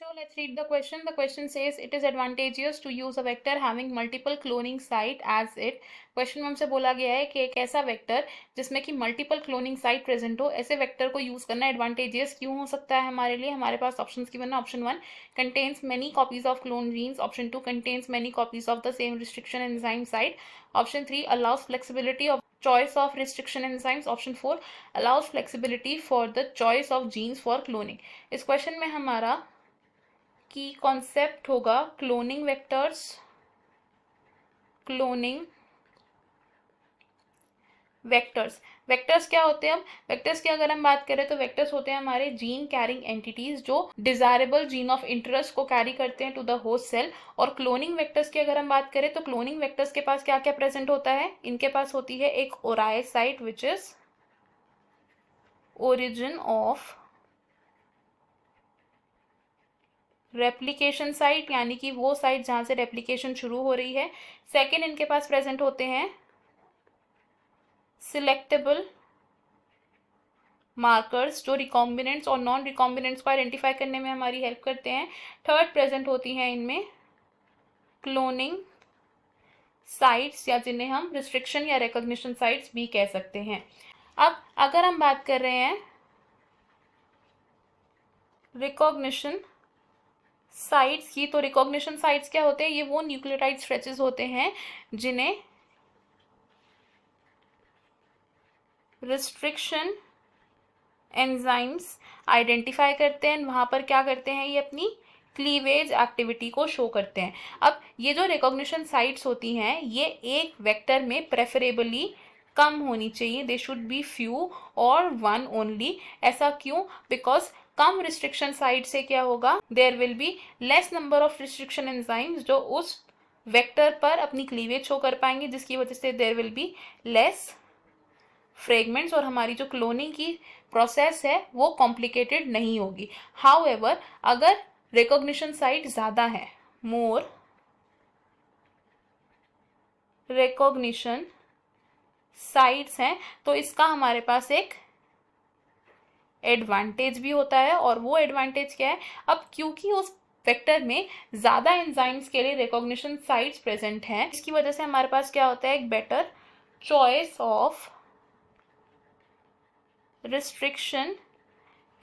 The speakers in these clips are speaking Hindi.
So let's read the question. The question says it is advantageous to use a vector having multiple cloning site as it. Question में हमसे बोला गया है कि एक ऐसा वेक्टर जिसमें कि मल्टीपल क्लोनिंग साइट प्रेजेंट हो, ऐसे वेक्टर को यूज करना एडवांटेजियस क्यों हो सकता है हमारे लिए. हमारे पास ऑप्शंस गिवन है. Option 1 contains many copies of clone genes. Option 2 contains many copies of the same restriction enzyme site. Option 3 allows flexibility of choice of restriction enzymes. Option 4 allows flexibility for the choice of genes for cloning. इस क्वेश्चन में हमारा की कॉन्सेप्ट होगा cloning vectors. Cloning vectors. Vectors क्या होते हैं? वेक्टर्स की अगर हम बात करें तो वेक्टर्स होते हैं हमारे जीन कैरिंग एंटिटीज जो डिजायरेबल जीन ऑफ इंटरेस्ट को कैरी करते हैं टू द होस्ट सेल. और क्लोनिंग वेक्टर्स की अगर हम बात करें तो क्लोनिंग वेक्टर्स के पास क्या क्या प्रेजेंट होता है? इनके पास होती है एक ori site which is origin of replication site, यानी कि वो साइट जहां से रेप्लिकेशन शुरू हो रही है. सेकेंड, इनके पास प्रेजेंट होते हैं सिलेक्टेबल मार्कर्स जो रिकॉम्बिनेंट्स और नॉन रिकॉम्बिनेंट्स को आइडेंटिफाई करने में हमारी हेल्प करते हैं. थर्ड, प्रेजेंट होती हैं इनमें क्लोनिंग साइट्स या जिन्हें हम रिस्ट्रिक्शन या रिकॉग्निशन साइट्स भी कह सकते हैं. अब अगर हम बात कर रहे हैं रिकॉग्निशन साइट्स की, तो रिकॉग्निशन साइट्स क्या होते हैं? ये वो न्यूक्लियोटाइड स्ट्रेचेस होते हैं जिन्हें रिस्ट्रिक्शन एंजाइम्स आइडेंटिफाई करते हैं. वहाँ पर क्या करते हैं? ये अपनी क्लीवेज एक्टिविटी को शो करते हैं. अब ये जो रिकॉग्निशन साइट्स होती हैं ये एक वेक्टर में प्रेफरेबली कम होनी चाहिए. दे शुड बी फ्यू और वन ओनली. ऐसा क्यों? बिकॉज कम रिस्ट्रिक्शन साइट से क्या होगा? There will be less number of restriction enzymes जो उस वेक्टर पर अपनी क्लीवेज शो कर पाएंगे, जिसकी वजह से there will be less fragments और हमारी जो क्लोनिंग की प्रोसेस है वो कॉम्प्लिकेटेड नहीं होगी. हाउएवर अगर रिकॉग्निशन साइट ज़्यादा है, मोर रिकॉग्निशन साइट्स हैं, तो इसका हमारे पास एक एडवांटेज भी होता है. और वो एडवांटेज क्या है? अब क्योंकि उस वेक्टर में ज़्यादा एंजाइम्स के लिए रिकॉग्निशन साइट्स प्रेजेंट हैं, इसकी वजह से हमारे पास क्या होता है? एक better choice of restriction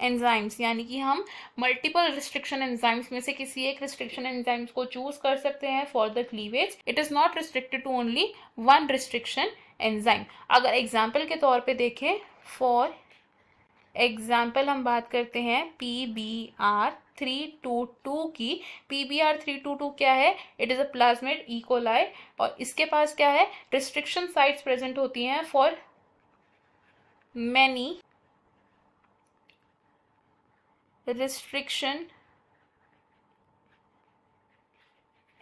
enzymes, यानी कि हम मल्टीपल रिस्ट्रिक्शन एंजाइम्स में से किसी एक रिस्ट्रिक्शन एंजाइम्स को चूज कर सकते हैं for the cleavage. It is not restricted to only one restriction enzyme. अगर एग्जाम्पल के तौर पे देखें, फॉर एग्जाम्पल हम बात करते हैं PBr322 की. PBr322 क्या है? It is a plasmid E coli और इसके पास क्या है? रिस्ट्रिक्शन साइट्स प्रेजेंट होती हैं फॉर मैनी रिस्ट्रिक्शन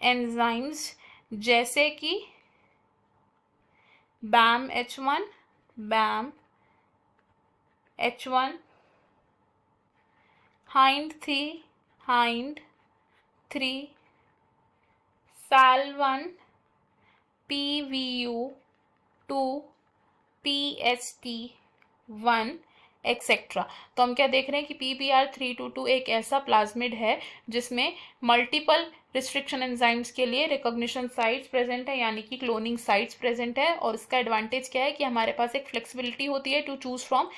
एंजाइम्स जैसे कि BAM-H1, BAM-H1, HIND3, SAL1, PVU2, PST1 etcetera. तो हम क्या देख रहे हैं कि PBr322 एक ऐसा प्लाज्मिड है जिसमें मल्टीपल रिस्ट्रिक्शन एंजाइम्स के लिए रिकॉग्निशन साइट्स प्रेजेंट है, यानी कि क्लोनिंग साइट्स प्रेजेंट है. और इसका एडवांटेज क्या है? कि हमारे पास एक फ्लेक्सिबिलिटी होती है to choose from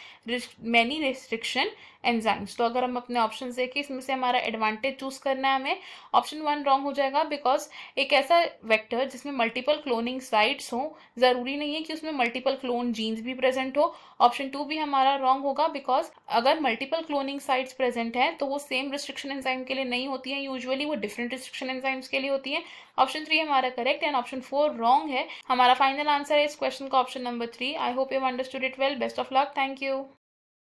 many restriction enzymes. तो अगर हम अपने ऑप्शन देखें, इसमें से हमारा एडवांटेज चूज करना है हमें, ऑप्शन 1 रॉन्ग हो जाएगा. बिकॉज एक ऐसा वेक्टर जिसमें मल्टीपल क्लोनिंग साइट्स हो, ज़रूरी नहीं है कि उसमें मल्टीपल क्लोन जीन्स भी प्रेजेंट हो. ऑप्शन 2 भी हमारा रॉन्ग होगा बिकॉज अगर मल्टीपल क्लोनिंग साइट्स प्रेजेंट हैं तो वो सेम रिस्ट्रिक्शन एंजाइम के लिए नहीं होती हैं, यूजुअली वो डिफरेंट रिस्ट्रिक्शन एंजाइम्स के लिए होती हैं. ऑप्शन 3 हमारा करेक्ट एंड ऑप्शन 4 रॉन्ग है. हमारा फाइनल आंसर है इस क्वेश्चन का option number 3. I hope you have understood it well. Best of luck. Thank you.